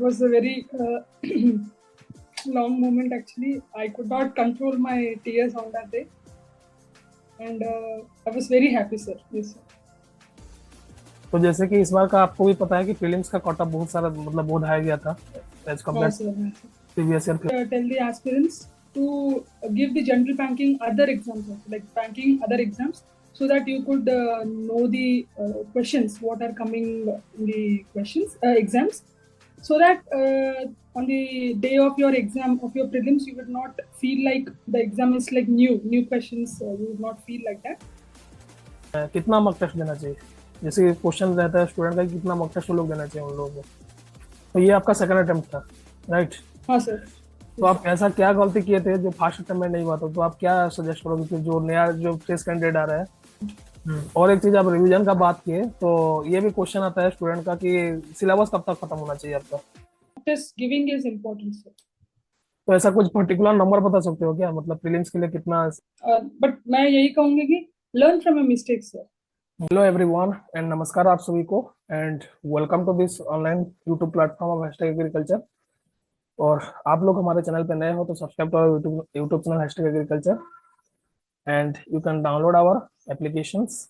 was a very long moment actually. I could not control my tears on that day, and I was very happy, sir. Yes, sir. तो जैसे कि इस बार का आपको भी पता है कि प्रीलिम्स का कोटा बहुत सारा मतलब बहुत हाई गया था as compare previous year. Tell the aspirants to give the general banking other exams also, like banking other exams, so that you could know the questions what are coming in the questions exams, so that on the day of your exam of your prelims you would not feel like the exam is like new questions. You would not feel like that. कितना mock test देना चाहिए, जैसे question रहता है student का, कितना mock test वो लोग देना चाहिए उन लोगों को। तो ये आपका सेकंड अटेम्प्ट था, राइट? हाँ सर। तो आप ऐसा क्या गलती किए थे जो फर्स्ट अटेम्प्ट में नहीं हुआ था? तो आप क्या सजेस्ट करोगे कि जो नया जो फ्रेश कैंडिडेट आ रहा है? और एक चीज, आप रिवीजन का बात किए तो ये भी क्वेश्चन आता है स्टूडेंट का कि सिलेबस कब तक खत्म होना चाहिए आपका? Test giving is important sir. तो ऐसा कुछ पर्टिकुलर नंबर बता सकते हो क्या, मतलब प्रीलिम्स के लिए कितना? बट मैं यही कहूंगी कि learn from your mistakes sir. Hello everyone and नमस्कार आप सभी को, and welcome to this online YouTube platform of #agriculture. और आप लोग हमारे चैनल पे नए हो तो सब्सक्राइब करो YouTube channel #agriculture, and you can download our applications,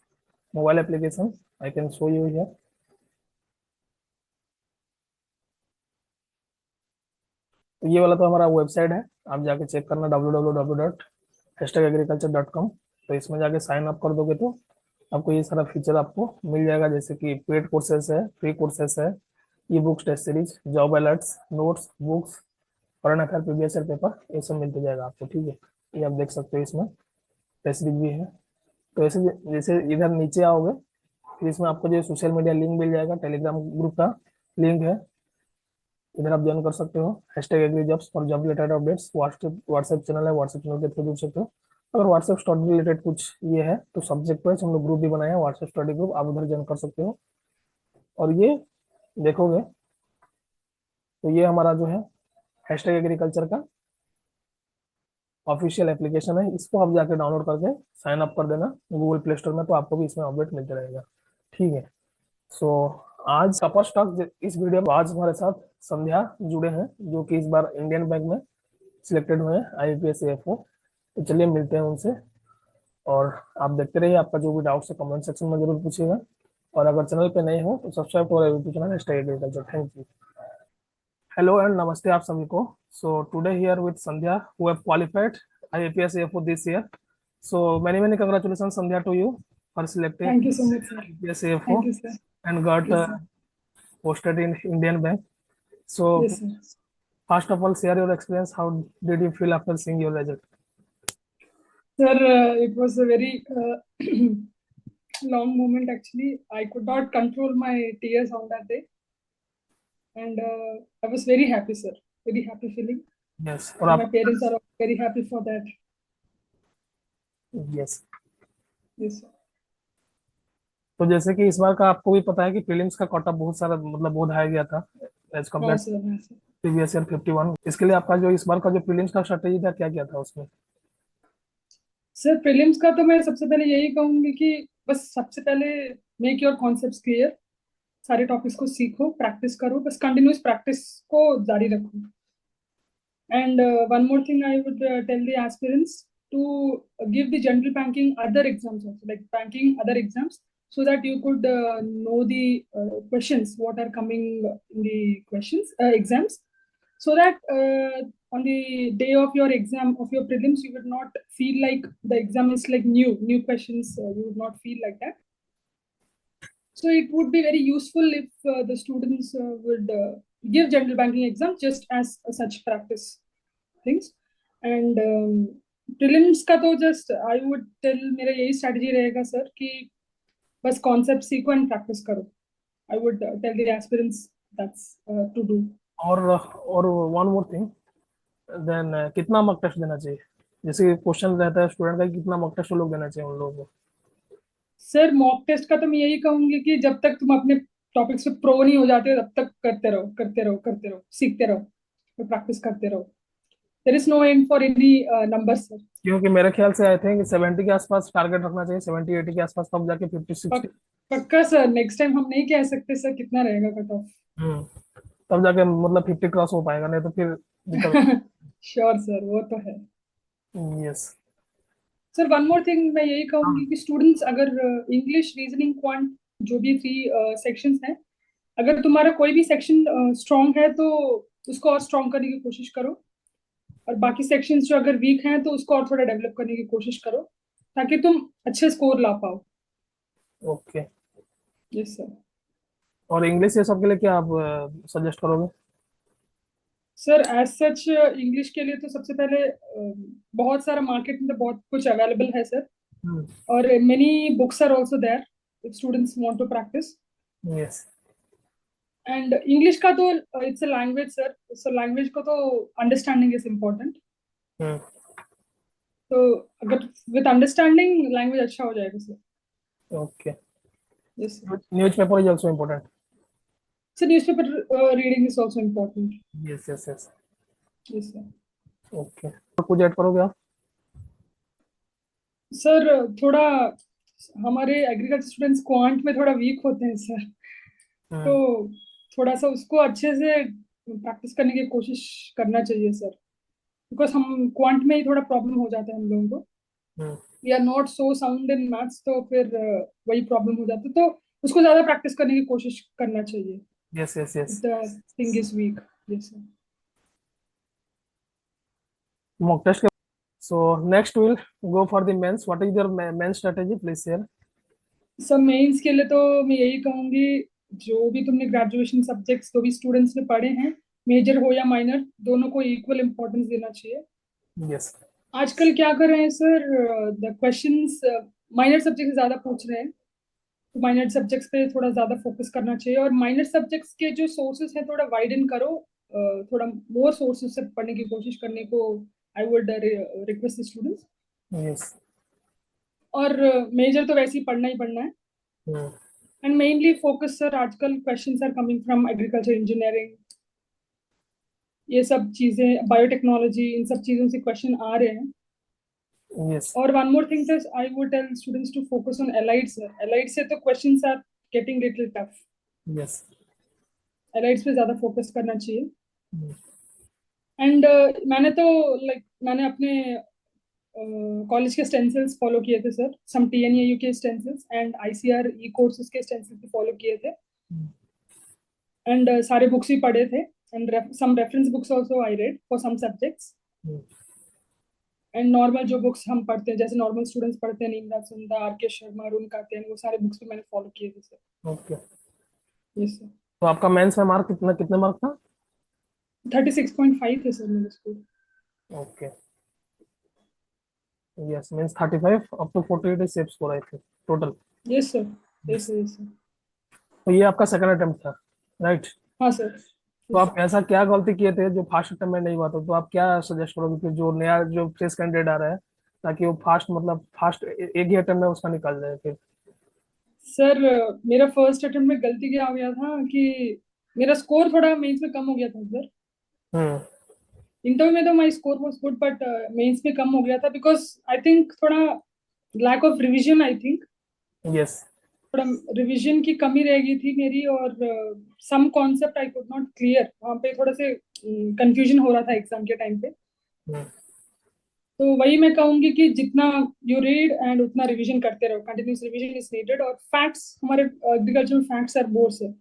mobile application. I can show you here. तो ये वाला तो हमारा वेबसाइट है, आप जाके चेक करना www.#agriculture.com। तो इसमें जाके साइन अप कर दोगे तो आपको ये सारा फीचर आपको मिल जाएगा, जैसे कि पेड कोर्सेस है, फ्री कोर्सेस है, e books, test series, job alerts, notes, books, current affair, previous year paper, ये सब मिलते जाएगा आपको। ठीक है, ये आप देख सकते हो, इसमें टेस्ट सीरीज भी है। तो ऐसे जैसे इधर नीचे आओगे फिर इसमें आपको जो सोशल मीडिया लिंक मिल जाएगा, टेलीग्राम ग्रुप का लिंक है, इधर आप ज्वाइन कर सकते हो। #एग्रीजॉब्स for job related updates, WhatsApp channel है, व्हाट्सएप चैनल के थ्रू जुड़ सकते हो। अगर व्हाट्सएप स्टडी रिलेटेड कुछ ये है तो सब्जेक्ट वाइज हम लोग ग्रुप भी बनाए हैं, व्हाट्सएप स्टडी ग्रुप, आप उधर ज्वाइन कर सकते हो। और ये देखोगे तो ये हमारा जो है #एग्रीकल्चर का ऑफिशियल एप्लीकेशन है, इसको आप जाके डाउनलोड करके साइन अप कर देना गूगल प्ले स्टोर में, तो आपको भी इसमें अपडेट मिलते रहेगा। ठीक है, सो आज का फर्स्ट टॉक इस वीडियो में, आज हमारे साथ संध्या जुड़े हैं जो कि इस बार इंडियन बैंक में सिलेक्टेड हुए हैं IAPS AFO। तो चलिए मिलते हैं उनसे, और आप देखते रहिए। आपका जो भी डाउट्स है कमेंट सेक्शन में जरूर पूछिएगा, और अगर चैनल पे नए हो तो सब्सक्राइब करो YouTube channel #agriculture. Thank you. Hello and नमस्ते आप सभी को। So today here with Sandhya who have qualified IAPS AFO this year. So many many congratulations Sandhya to you for selecting Thank you so much sir. IAPS AFO Thank you sir. and got Yes, sir. posted in Indian Bank. So Yes sir. first of all, share your experience. How did you feel after seeing your result? Sir, it was a very long moment actually. I could not control my tears on that day, and I was very happy sir. Very happy feeling. Yes. And my parents are very happy for that. Yes. Yes sir. तो जैसे कि इस बार का आपको भी पता है कि प्रीलिम्स का कोटा बहुत सारा मतलब बहुत हाई गया था एज हाँ कम्पेयर सर, हाँ सर। Previous year 51। इसके लिए आपका जो इस बार का जो प्रीलिम्स का स्ट्रेटेजी था, क्या क्या था उसमें? सर प्रीलिम्स का तो मैं सबसे पहले यही कहूंगी कि बस सबसे पहले मेक योर कॉन्सेप्ट्स क्लियर। सारे टॉपिक्स को सीखो, प्रैक्टिस करो, बस कंटिन्यूस प्रैक्टिस को जारी रखो। And one more thing I would tell the aspirants to give the general banking other exams also, like banking other exams, so that you could know the questions what are coming in the questions exams, so that on the day of your exam of your prelims you would not feel like the exam is like new questions. You would not feel like that. So it would be very useful if the students would give general banking exam just as such practice things. And prelims का तो just I would tell, मेरा यही strategy रहेगा sir कि बस concept सीखो and practice करो. I would tell the aspirants that's to do. और वन मोर थिंग, देन कितना मॉक टेस्ट देना चाहिए, जैसे क्वेश्चन रहता है स्टूडेंट का, कितना मॉक टेस्ट वो लोग देना चाहिए उन लोगों को? सर मॉक टेस्ट का तो मैं यही कहूंगी कि जब तक तुम अपने टॉपिक्स पे प्रो नहीं हो जाते हो तब तक करते रहो, करते रहो, करते रहो, सीखते रहो, तो प्रैक्टिस करते रहो। There is no end for any number sir. क्योंकि मेरे ख्याल से आई थिंक 70 के आसपास टारगेट रखना चाहिए, 70-80 के आसपास, तब जाके 50-60। पक्का सर, नेक्स्ट टाइम हम नहीं कह सकते सर कितना रहेगा कट ऑफ। तब जाके मतलब 50 क्रॉस हो पाएगा, नहीं तो फिर दिक्कत। श्योर सर, वो तो है। Yes. Sir one more thing, मैं यही कहूंगी कि स्टूडेंट्स अगर इंग्लिश, रीजनिंग, क्वांट, जो भी थ्री सेक्शंस हैं, अगर तुम्हारा कोई भी सेक्शन स्ट्रांग है तो उसको और स्ट्रांग करने की कोशिश करो, और बाकी सेक्शंस जो अगर वीक हैं तो उसको और थोड़ा डेवलप करने की कोशिश करो, ताकि तुम अच्छे स्कोर ला पाओ। ओके। Yes sir. और इंग्लिश ये सब के लिए क्या आप सजेस्ट करोगे? सर एज सच इंग्लिश के लिए तो सबसे पहले बहुत सारा मार्केट में तो बहुत कुछ अवेलेबल है सर, हम्म। और many books are also there if students want to practice. Yes. And English का तो it's a language sir, so language को तो अंडरस्टैंडिंग इज इम्पोर्टेंट। हम्म। तो अगर विद अंडरस्टैंडिंग लैंग्वेज अच्छा हो जाएगा sir. Okay. Yes sir. Newspaper is also important. Sir newspaper reading is also important. Yes yes yes. Yes sir. Okay, और कुछ add करोगे आप? सर थोड़ा हमारे एग्रीकल्चर स्टूडेंट्स क्वांट में थोड़ा वीक होते हैं सर, तो हम्म। थोड़ा सा उसको अच्छे से प्रैक्टिस करने की कोशिश करना चाहिए सर, बिकॉज हम क्वांट में ही थोड़ा प्रॉब्लम हो जाता है हम लोगों को। Hmm. We are not so sound in maths, तो फिर वही प्रॉब्लम हो जाता है, तो उसको ज्यादा प्रैक्टिस करने की कोशिश करना चाहिए। Yes yes yes. The thing is weak. Yes sir. Mock test के। So next will go for the mains. What is your mains strategy, please share. सब मेंस के लिए तो मैं यही कहूंगी, जो भी तुमने ग्रेजुएशन सब्जेक्ट्स जो भी स्टूडेंट्स ने पढ़े हैं, मेजर हो या माइनर, दोनों को इक्वल इंपॉर्टेंस देना चाहिए। यस। आजकल क्या कर रहे हैं sir, the questions minor subject से ज्यादा पूछ रहे हैं, तो माइनर सब्जेक्ट्स पे थोड़ा ज्यादा फोकस करना चाहिए, और माइनर सब्जेक्ट्स के जो सोर्सेज हैं थोड़ा वाइडन करो, थोड़ा मोर सोर्सेज से पढ़ने की कोशिश करने को I would request students. Yes. और मेजर तो वैसे ही पढ़ना ही पढ़ना है। Hmm. And mainly focus sir, आजकल questions are coming from agriculture engineering, ये सब चीजें, बायोटेक्नोलॉजी, इन सब चीजों से क्वेश्चन आ रहे हैं। यस। और one more thing sir, I would tell students to focus on allied sir, allied से तो questions are getting little tough, yes. Allieds पे ज्यादा फोकस करना चाहिए। हम्म। एंड मैंने तो मैंने अपने कॉलेज के स्टेंसिल्स फॉलो किए थे सर, सम TNAU के stencils and ICR e courses के स्टेंसिल्स भी फॉलो किए थे, एंड सारे बुक्स भी पढ़े थे, and some reference books also I read for some subjects. And normal जो बुक्स हम पढ़ते हैं, जैसे नॉर्मल स्टूडेंट्स पढ़ते हैं, नीमरा सुंदा, RK शर्मा, अरुण कात्यायन, वो सारे बुक्स भी मैंने फॉलो किए थे सर। ओके। Yes sir. तो आपका मेंस में मार्क कितना, कितने मार्क था? 36.5 थे सर मेरे school. Okay. Yes, means 35 up to 48 is safe score I think total. Yes sir. Yes sir. Yes sir. तो ये आपका सेकंड अटेम्प्ट था, राइट? हाँ सर। तो यस आप सर। ऐसा क्या गलती किए थे जो फास्ट अटेम्प्ट में नहीं हुआ था? तो आप क्या सजेस्ट करोगे कि जो नया, जो फ्रेश कैंडिडेट आ रहा है, ताकि वो फास्ट, मतलब फास्ट एक ही अटेम्प्ट में उसका निकल जाए फिर? सर मेरा फर्स्ट अटेम्प्ट में गलती क्या हो गया था कि मेरा स्कोर थोड़ा मेंस में कम हो गया था सर। हम्म। इंटरव्यू में तो my score was good, but mains में कम हो गया था, बिकॉज आई थिंक थोड़ा lack of revision, I think yes. थोड़ा रिविजन की कमी रह गई थी मेरी, और some concept I could not clear, वहाँ पे थोड़ा से कंफ्यूजन हो रहा था एग्जाम के टाइम पे। तो वही मैं कहूंगी कि जितना यू रीड एंड उतना रिवीजन करते रहो, कंटिन्यूस रिवीजन इज नीडेड, और फैक्ट्स, हमारे एग्रीकल्चर में फैक्ट्स आर बोर्स है,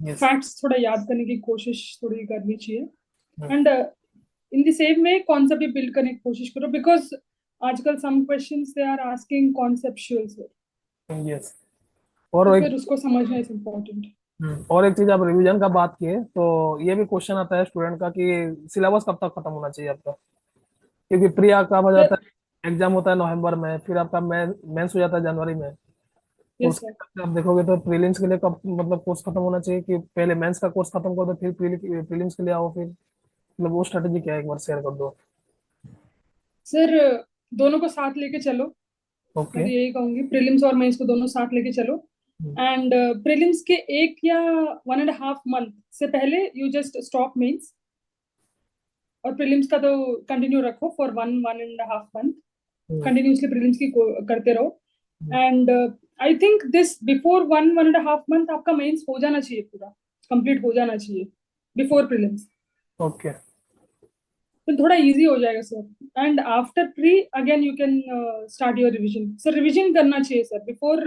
यस। फैक्ट्स थोड़ा याद करने की कोशिश थोड़ी करनी चाहिए। And in the same way concept भी बिल्ड करने की कोशिश करो, बिकॉज आजकल some questions they are asking conceptual sir, yes. और तो एक, फिर उसको समझना इज इम्पोर्टेंट। और एक चीज, आप रिवीजन का बात किए तो ये भी क्वेश्चन आता है स्टूडेंट का कि सिलेबस कब तक खत्म होना चाहिए आपका? क्योंकि प्री कब हो सर। जाता है, एग्जाम होता है नवंबर में, फिर आपका मेंस हो जाता है जनवरी में। तो यस उसके सर। हिसाब से आप देखोगे तो प्रीलिम्स के लिए कब मतलब कोर्स खत्म होना चाहिए, कि पहले मेंस का कोर्स खत्म कर दो फिर प्रीलिम्स के लिए आओ फिर? मतलब वो स्ट्रेटेजी क्या है, एक बार शेयर कर दो। सर दोनों को साथ लेके चलो, मैं ओके। तो यही कहूंगी, प्रीलिम्स और मेंस को दोनों साथ लेके चलो। एंड प्रीलिम्स के 1 या 1.5 मंथ से पहले यू जस्ट स्टॉप मेंस, और प्रीलिम्स का तो कंटिन्यू रखो फॉर 1 1.5 मंथ, कंटिन्यूसली प्रीलिम्स की करते रहो। And I think this before 1 1.5 month आपका मेंस हो जाना चाहिए, पूरा कंप्लीट हो जाना चाहिए, बिफोर प्रीलिम्स, ओके। तो थोड़ा इजी हो जाएगा sir. And after pre again you can start your revision sir. Revision करना चाहिए सर बिफोर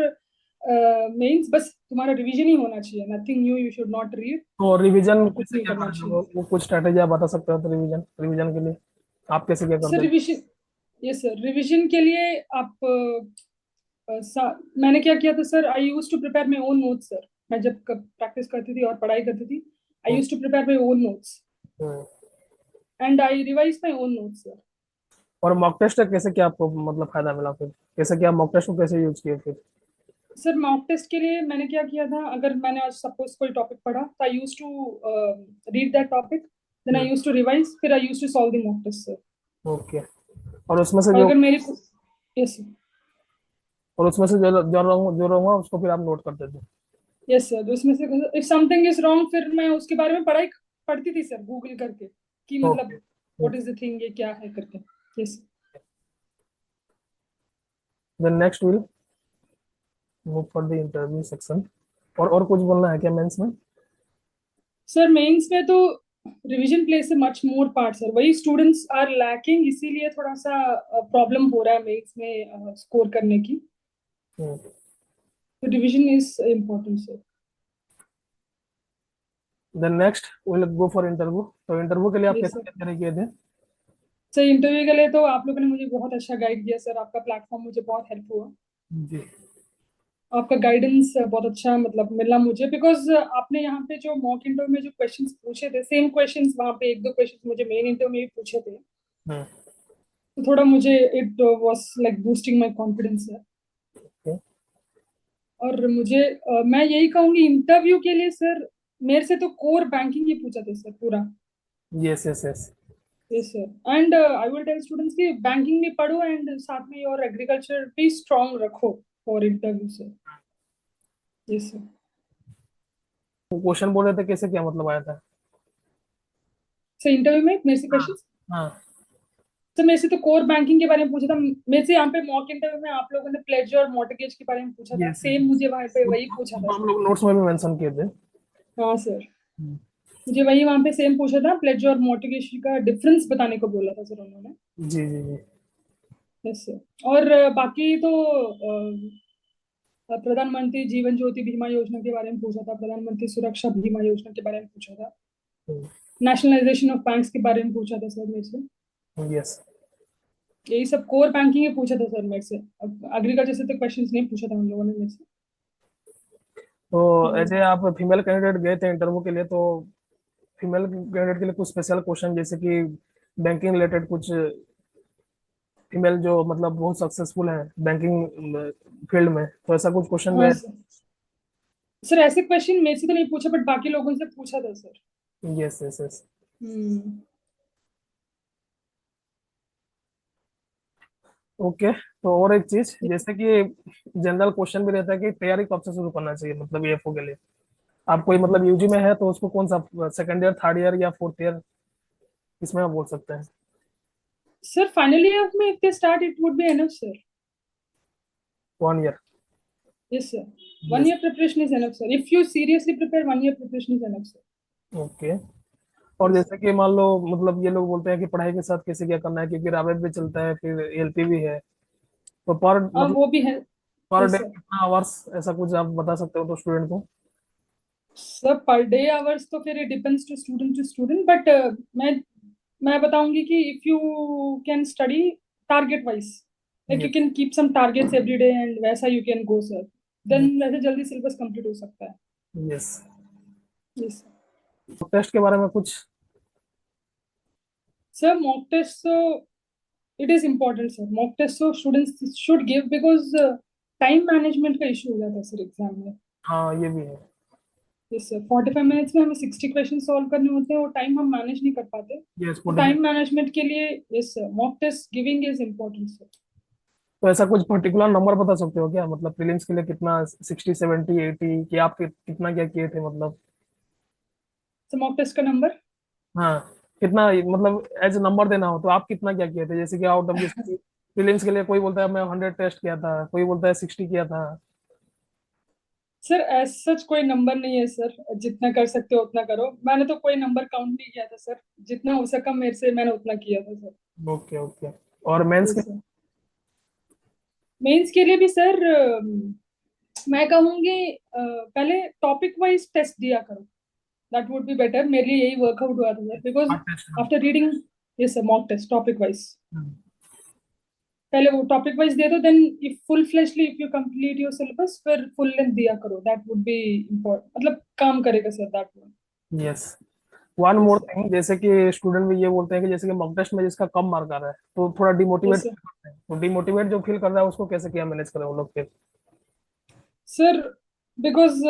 मेंस, बस तुम्हारा रिवीजन ही होना चाहिए, nothing new, you should not read, तो रिवीजन कुछ कैसे नहीं क्या करना करते चाहिए हो, वो कुछ स्ट्रेटेजी आप बता सकते हो तो रिवीजन रिवीजन के लिए आप कैसे क्या सर। करते हो? रिवीजन, यस सर, रिवीजन के लिए आप मैंने क्या किया था sir, I use to prepare my own notes sir. मैं जब प्रैक्टिस करती थी और पढ़ाई करती थी, I hmm, use to prepare my own notes hmm. And I revise my own notes sir. और मॉक टेस्ट का कैसे क्या आपको मतलब फायदा मिला फिर, कैसे क्या मॉक टेस्ट को कैसे यूज किए फिर? सर मॉक टेस्ट के लिए मैंने क्या किया था, अगर मैंने आज सपोज कोई टॉपिक पढ़ा तो I use to read that topic, then I hmm, use to revise, फिर I use to solve the mock test sir. Okay. और उसमें से और जो अगर मेरी, यस और उसमें से जो रहूंगा उसको फिर आप नोट करते थे? यस सर, तो उसमें से इफ समथिंग इज रॉन्ग फिर मैं उसके बारे में पढ़ाई पढ़ती थी सर, गूगल करके, कि मतलब okay. What is the thing, ये क्या है करके। Yes then next will move for the interview section. और कुछ बोलना है क्या मेंस में? सर, मेंस में तो revision place a much more part sir, वही स्टूडेंट्स आर लैकिंग, इसीलिए थोड़ा सा प्रॉब्लम हो रहा है मेंस में स्कोर करने की। तो revision is important sir. Then next will go for interview. तो इंटरव्यू के लिए आप यस कैसे सर। क्या तैयारी किए थे? सर इंटरव्यू के लिए तो आप लोगों ने मुझे बहुत अच्छा गाइड किया सर, आपका प्लेटफॉर्म मुझे बहुत हेल्प हुआ। जी। आपका गाइडेंस बहुत अच्छा मतलब मिला मुझे, बिकॉज आपने यहाँ पे जो मॉक इंटरव्यू में जो क्वेश्चंस पूछे थे, सेम क्वेश्चंस वहाँ पे एक दो क्वेश्चंस मुझे मेन इंटरव्यू में भी पूछे थे, हम्म। तो थोड़ा मुझे it was like boosting my confidence है। ओके। और मुझे मैं यही कहूंगी इंटरव्यू के लिए सर, मेरे से तो कोर बैंकिंग ही पूछा था सर पूरा। Yes, yes, yes. Yes sir, and I will tell students कि बैंकिंग भी पढ़ो एंड साथ में और एग्रीकल्चर भी स्ट्रांग रखो for interview sir. Yes sir. Question बोल रहे थे कैसे क्या मतलब आया था? सर इंटरव्यू में मेरे से हाँ, क्वेश्चन, हाँ। तो मेरे से तो कोर बैंकिंग के बारे में पूछा था। मेरे से यहाँ पे मॉक इंटरव्यू में आप लोगों ने प्लेजर और मॉर्टगेज के बारे में पूछा था, यस, सेम मुझे वहां पे वही पूछा था हम सर। लोग नोट्स में भी मेंशन किए थे। हाँ सर, हम्म। मुझे वही वहां पे सेम पूछा था, प्लेजर और मॉर्टगेज का डिफरेंस बताने को बोला था सर उन्होंने। जी, जी, जी। Yes sir. और बाकी तो प्रधानमंत्री जीवन ज्योति बीमा योजना के बारे में पूछा था, प्रधानमंत्री सुरक्षा बीमा योजना के बारे में पूछा था, नेशनलाइजेशन ऑफ बैंक्स के बारे में पूछा था सर मेरे से। यस। यही सब कोर बैंकिंग ही पूछा था सर मेरे से। अब एग्रीकल्चर से तो क्वेश्चंस नहीं पूछा था उन लोगों ने मेरे से। तो हम्म। ऐसे आप फीमेल कैंडिडेट गए थे इंटरव्यू के लिए, तो फीमेल कैंडिडेट के लिए कुछ स्पेशल क्वेश्चन जैसे कि बैंकिंग रिलेटेड कुछ, फीमेल जो मतलब बहुत सक्सेसफुल है बैंकिंग फील्ड में, तो ऐसा कुछ क्वेश्चन हाँ गए? सर। सर ऐसे क्वेश्चन मेरे से तो नहीं पूछा, बट बाकी लोगों से पूछा था sir. Yes, yes, yes. Hmm. Okay. तो और एक चीज जैसे कि जनरल क्वेश्चन भी रहता है कि तैयारी कब से शुरू करना चाहिए मतलब ईएफओ के लिए। आप कोई मतलब यूजी में है तो उसको कौन सा, सेकंड ईयर, थर्ड ईयर या फोर्थ ईयर, इसमें आप बोल सकते हैं? सर फाइनल ईयर में if they start it would be enough sir. 1 year? Yes sir. One yes. year preparation is enough sir. If you seriously prepare, 1 year preparation is enough sir. Okay. और Yes sir. जैसे कि मान लो मतलब ये लोग बोलते हैं कि पढ़ाई के साथ कैसे क्या करना है, क्योंकि रावेत भी चलता है फिर एलपी भी है, तो पर हाँ मतलब वो भी है। पर यस डे सर। कितना आवर्स, ऐसा कुछ आप बता सकते हो तो स्टूडेंट को? सर पर डे आवर्स तो फिर डिपेंड्स टू स्टूडेंट, बट मैं बताऊंगी कि if you can study target wise, like you yes. Can keep some targets every day and वैसा you can go sir, then वैसे जल्दी सिलेबस कंप्लीट हो सकता है। यस। यस टेस्ट के बारे में कुछ? सर। मॉक टेस्ट तो it is important sir, mock test तो students should give, because time management का इशू हो जाता है सर एग्जाम में। हाँ, ये भी है। यस सर, 45 मिनट्स में हमें 60 क्वेश्चन सॉल्व करने होते हैं और टाइम हम मैनेज नहीं कर पाते, यस, तो टाइम मैनेजमेंट के लिए yes sir mock test giving is important sir. तो ऐसा कुछ पर्टिकुलर नंबर बता सकते हो क्या, मतलब प्रीलिम्स के लिए कितना, 60, 70, 80, कि आप कितना क्या किए थे मतलब? सर मॉक टेस्ट का नंबर, हाँ, कितना मतलब एज नंबर देना हो तो आप कितना क्या किए थे, जैसे कि आउट ऑफ, जैसे कि प्रीलिम्स के लिए कोई बोलता है मैं 100 टेस्ट किया था, कोई बोलता है 60 किया था। सर एज सच कोई नंबर नहीं है सर, जितना कर सकते हो उतना करो। मैंने तो कोई नंबर काउंट नहीं किया था सर, जितना हो सका मेरे से मैंने उतना किया था सर। Okay okay. और मेंस के? Yes sir. मेंस के लिए भी सर मैं कहूंगी पहले टॉपिक वाइज टेस्ट दिया करो, दैट वुड बी बेटर। मेरे लिए यही वर्कआउट हुआ था sir, because smart test? After reading, yes sir, mock test topic wise. Hmm. पहले वो टॉपिक वाइज दे दो, then if full freshly if you complete your syllabus फिर फुल लेंथ दिया करो, दैट वुड बी इम्पोर्टेंट, मतलब काम करेगा sir that one. Yes. One yes more sir. Thing, जैसे कि स्टूडेंट भी ये बोलते हैं कि जैसे कि मॉक टेस्ट में जिसका कम मार्क आ रहा है तो थोड़ा डिमोटिवेट यस सर। करते हैं, तो डिमोटिवेट जो फील कर रहा है उसको कैसे क्या मैनेज करें वो लोग फिर? सर बिकॉज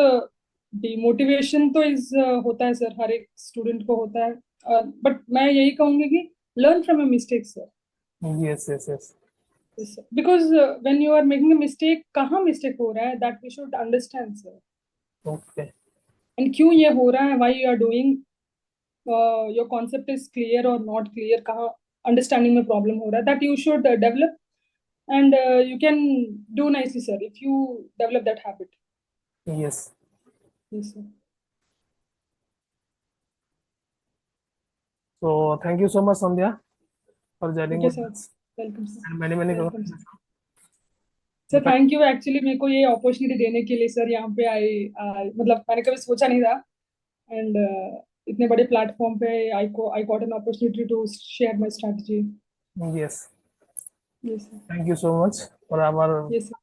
डिमोटिवेशन तो इज होता है सर, हर एक स्टूडेंट को होता है, बट मैं यही कहूंगी कि learn from a mistake sir. Yes yes yes. Because when you are making a mistake, कहाँ मिस्टेक हो रहा है that we should understand sir, okay. And क्यों ये हो रहा है, why you are doing, your concept is clear और नॉट क्लियर, कहाँ अंडरस्टैंडिंग में प्रॉब्लम हो रहा है, that you should develop, and you can do nicely sir if you develop that habit. Yes. Yes sir. तो thank you so much Sandhya for joining Okay with sir. Us Welcome sir. And many many Welcome sir. Congratulation. Sir thank you actually मेरे को ये opportunity देने के लिए sir, यहाँ पे आई मतलब मैंने कभी सोचा नहीं था, एंड इतने बड़े प्लेटफॉर्म पे I got an opportunity to share my strategy. Yes. Yes sir. Thank you so much for our yes sir.